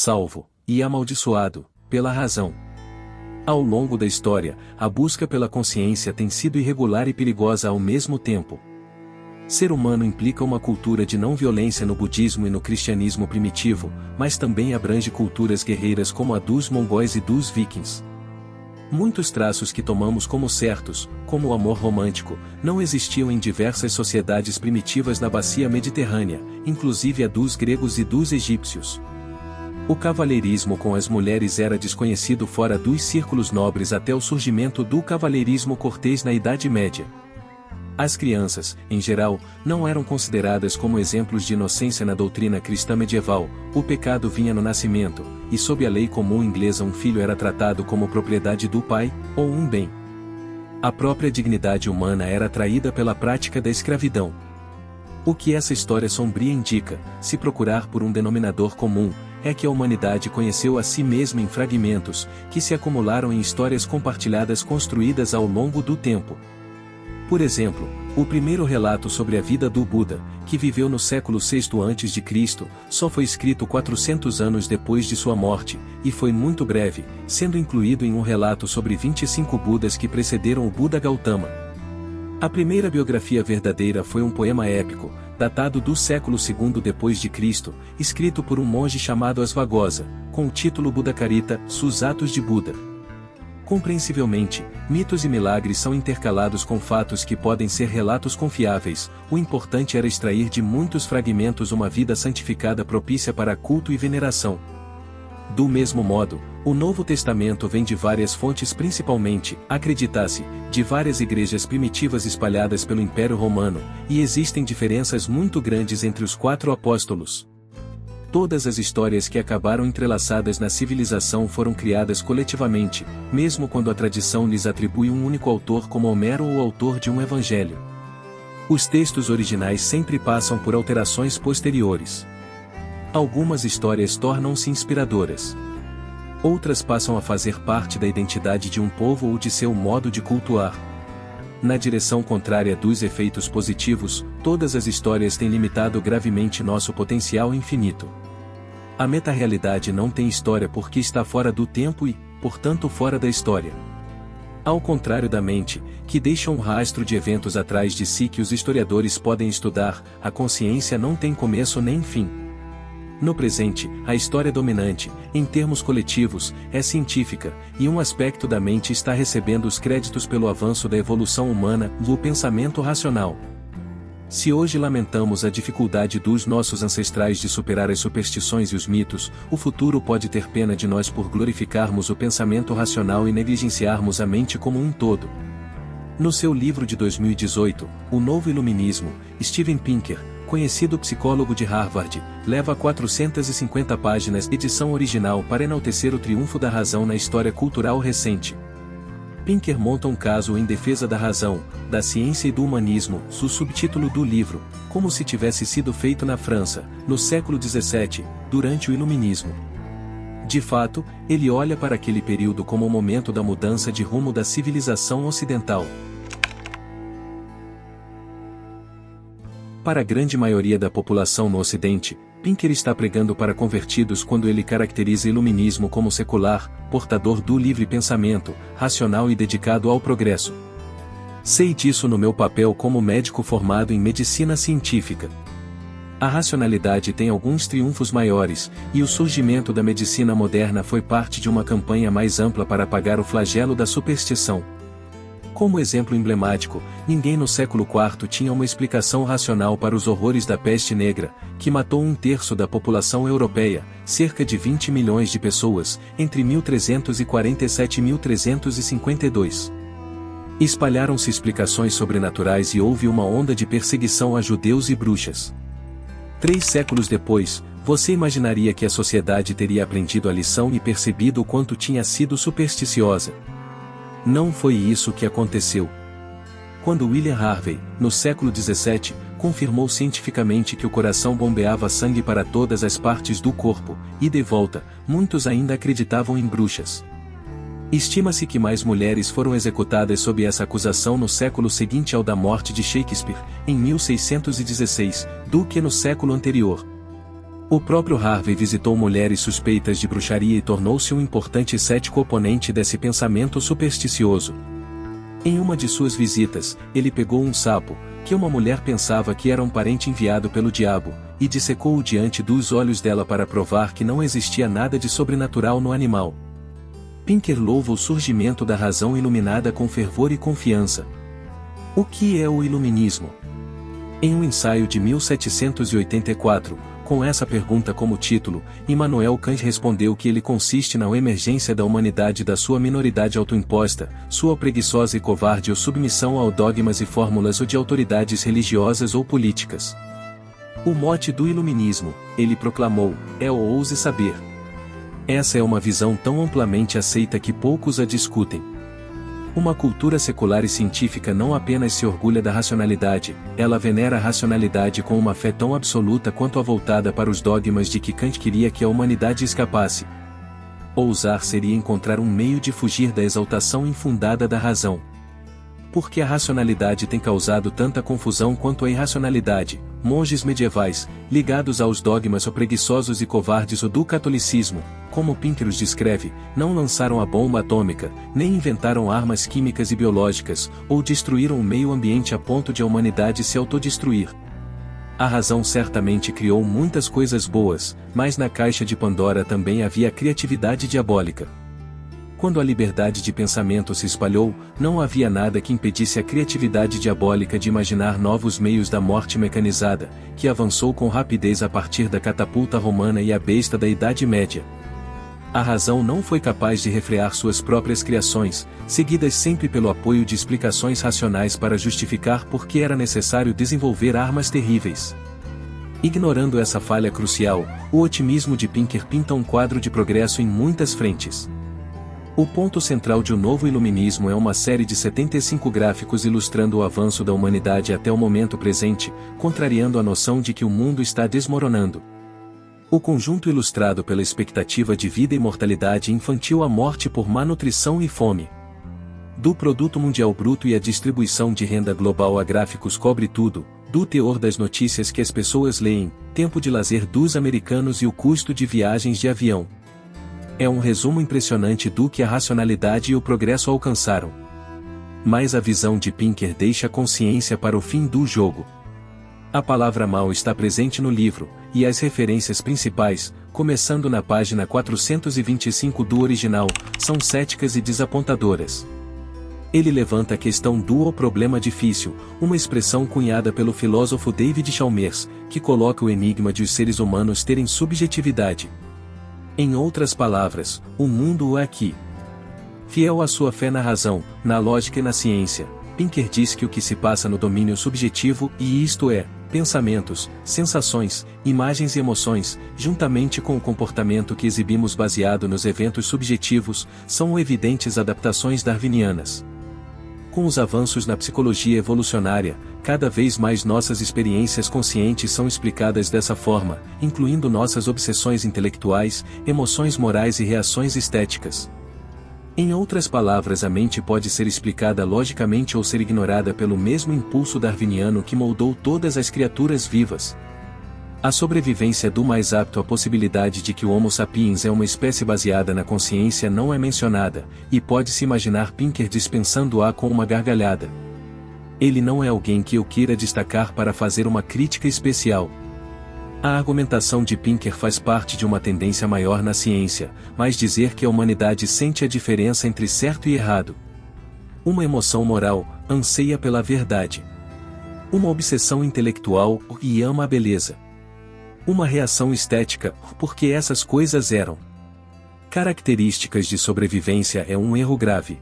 salvo, e amaldiçoado, pela razão. Ao longo da história, a busca pela consciência tem sido irregular e perigosa ao mesmo tempo. Ser humano implica uma cultura de não violência no budismo e no cristianismo primitivo, mas também abrange culturas guerreiras como a dos mongóis e dos vikings. Muitos traços que tomamos como certos, como o amor romântico, não existiam em diversas sociedades primitivas na bacia mediterrânea, inclusive a dos gregos e dos egípcios. O cavalheirismo com as mulheres era desconhecido fora dos círculos nobres até o surgimento do cavalheirismo cortês na Idade Média. As crianças, em geral, não eram consideradas como exemplos de inocência na doutrina cristã medieval, o pecado vinha no nascimento, e sob a lei comum inglesa um filho era tratado como propriedade do pai, ou um bem. A própria dignidade humana era traída pela prática da escravidão. O que essa história sombria indica, se procurar por um denominador comum, é que a humanidade conheceu a si mesma em fragmentos, que se acumularam em histórias compartilhadas construídas ao longo do tempo. Por exemplo, o primeiro relato sobre a vida do Buda, que viveu no século VI a.C., só foi escrito 400 anos depois de sua morte, e foi muito breve, sendo incluído em um relato sobre 25 Budas que precederam o Buda Gautama. A primeira biografia verdadeira foi um poema épico, datado do século II d.C., escrito por um monge chamado Asvagosa, com o título Buddhacarita, Sus Atos de Buda. Compreensivelmente, mitos e milagres são intercalados com fatos que podem ser relatos confiáveis, o importante era extrair de muitos fragmentos uma vida santificada propícia para culto e veneração. Do mesmo modo, o Novo Testamento vem de várias fontes principalmente, acredita-se, de várias igrejas primitivas espalhadas pelo Império Romano, e existem diferenças muito grandes entre os 4 apóstolos. Todas as histórias que acabaram entrelaçadas na civilização foram criadas coletivamente, mesmo quando a tradição lhes atribui um único autor como Homero ou o autor de um evangelho. Os textos originais sempre passam por alterações posteriores. Algumas histórias tornam-se inspiradoras. Outras passam a fazer parte da identidade de um povo ou de seu modo de cultuar. Na direção contrária dos efeitos positivos, todas as histórias têm limitado gravemente nosso potencial infinito. A meta-realidade não tem história porque está fora do tempo e, portanto, fora da história. Ao contrário da mente, que deixa um rastro de eventos atrás de si que os historiadores podem estudar, a consciência não tem começo nem fim. No presente, a história dominante, em termos coletivos, é científica, e um aspecto da mente está recebendo os créditos pelo avanço da evolução humana, do pensamento racional. Se hoje lamentamos a dificuldade dos nossos ancestrais de superar as superstições e os mitos, o futuro pode ter pena de nós por glorificarmos o pensamento racional e negligenciarmos a mente como um todo. No seu livro de 2018, O Novo Iluminismo, Steven Pinker, conhecido psicólogo de Harvard, leva 450 páginas edição original para enaltecer o triunfo da razão na história cultural recente. Pinker monta um caso em defesa da razão, da ciência e do humanismo, o subtítulo do livro, como se tivesse sido feito na França, no século XVII, durante o Iluminismo. De fato, ele olha para aquele período como o momento da mudança de rumo da civilização ocidental. Para a grande maioria da população no Ocidente, Pinker está pregando para convertidos quando ele caracteriza o iluminismo como secular, portador do livre pensamento, racional e dedicado ao progresso. Sei disso no meu papel como médico formado em medicina científica. A racionalidade tem alguns triunfos maiores, e o surgimento da medicina moderna foi parte de uma campanha mais ampla para apagar o flagelo da superstição. Como exemplo emblemático, ninguém no século IV tinha uma explicação racional para os horrores da peste negra, que matou 1/3 da população europeia, cerca de 20 milhões de pessoas, entre 1347 e 1352. Espalharam-se explicações sobrenaturais e houve uma onda de perseguição a judeus e bruxas. 3 séculos depois, você imaginaria que a sociedade teria aprendido a lição e percebido o quanto tinha sido supersticiosa. Não foi isso que aconteceu. Quando William Harvey, no século XVII, confirmou cientificamente que o coração bombeava sangue para todas as partes do corpo, e de volta, muitos ainda acreditavam em bruxas. Estima-se que mais mulheres foram executadas sob essa acusação no século seguinte ao da morte de Shakespeare, em 1616, do que no século anterior. O próprio Harvey visitou mulheres suspeitas de bruxaria e tornou-se um importante cético oponente desse pensamento supersticioso. Em uma de suas visitas, ele pegou um sapo, que uma mulher pensava que era um parente enviado pelo diabo, e dissecou-o diante dos olhos dela para provar que não existia nada de sobrenatural no animal. Pinker louva o surgimento da razão iluminada com fervor e confiança. O que é o iluminismo? Em um ensaio de 1784, com essa pergunta como título, Immanuel Kant respondeu que ele consiste na emergência da humanidade da sua minoridade autoimposta, sua preguiçosa e covarde ou submissão a dogmas e fórmulas ou de autoridades religiosas ou políticas. O mote do iluminismo, ele proclamou, é o ouse saber. Essa é uma visão tão amplamente aceita que poucos a discutem. Uma cultura secular e científica não apenas se orgulha da racionalidade, ela venera a racionalidade com uma fé tão absoluta quanto a voltada para os dogmas de que Kant queria que a humanidade escapasse. Ousar seria encontrar um meio de fugir da exaltação infundada da razão. Porque a racionalidade tem causado tanta confusão quanto a irracionalidade, monges medievais, ligados aos dogmas ou preguiçosos e covardes ou do catolicismo, como Pinker os descreve, não lançaram a bomba atômica, nem inventaram armas químicas e biológicas, ou destruíram o meio ambiente a ponto de a humanidade se autodestruir. A razão certamente criou muitas coisas boas, mas na caixa de Pandora também havia criatividade diabólica. Quando a liberdade de pensamento se espalhou, não havia nada que impedisse a criatividade diabólica de imaginar novos meios da morte mecanizada, que avançou com rapidez a partir da catapulta romana e a besta da Idade Média. A razão não foi capaz de refrear suas próprias criações, seguidas sempre pelo apoio de explicações racionais para justificar por que era necessário desenvolver armas terríveis. Ignorando essa falha crucial, o otimismo de Pinker pinta um quadro de progresso em muitas frentes. O ponto central de O Novo Iluminismo é uma série de 75 gráficos ilustrando o avanço da humanidade até o momento presente, contrariando a noção de que o mundo está desmoronando. O conjunto ilustrado pela expectativa de vida e mortalidade infantil à morte por má nutrição e fome. Do produto mundial bruto e a distribuição de renda global a gráficos cobre tudo, do teor das notícias que as pessoas leem, tempo de lazer dos americanos e o custo de viagens de avião. É um resumo impressionante do que a racionalidade e o progresso alcançaram. Mas a visão de Pinker deixa a consciência para o fim do jogo. A palavra mal está presente no livro, e as referências principais, começando na página 425 do original, são céticas e desapontadoras. Ele levanta a questão do o problema difícil, uma expressão cunhada pelo filósofo David Chalmers, que coloca o enigma de os seres humanos terem subjetividade. Em outras palavras, o mundo é aqui. Fiel à sua fé na razão, na lógica e na ciência, Pinker diz que o que se passa no domínio subjetivo, e isto é, pensamentos, sensações, imagens e emoções, juntamente com o comportamento que exibimos baseado nos eventos subjetivos, são evidentes adaptações darwinianas. Com os avanços na psicologia evolucionária, cada vez mais nossas experiências conscientes são explicadas dessa forma, incluindo nossas obsessões intelectuais, emoções morais e reações estéticas. Em outras palavras, a mente pode ser explicada logicamente ou ser ignorada pelo mesmo impulso darwiniano que moldou todas as criaturas vivas. A sobrevivência do mais apto, a possibilidade de que o Homo sapiens é uma espécie baseada na consciência não é mencionada, e pode-se imaginar Pinker dispensando-a com uma gargalhada. Ele não é alguém que eu queira destacar para fazer uma crítica especial. A argumentação de Pinker faz parte de uma tendência maior na ciência, mas dizer que a humanidade sente a diferença entre certo e errado. Uma emoção moral, anseia pela verdade. Uma obsessão intelectual, e ama a beleza. Uma reação estética, porque essas coisas eram características de sobrevivência, é um erro grave.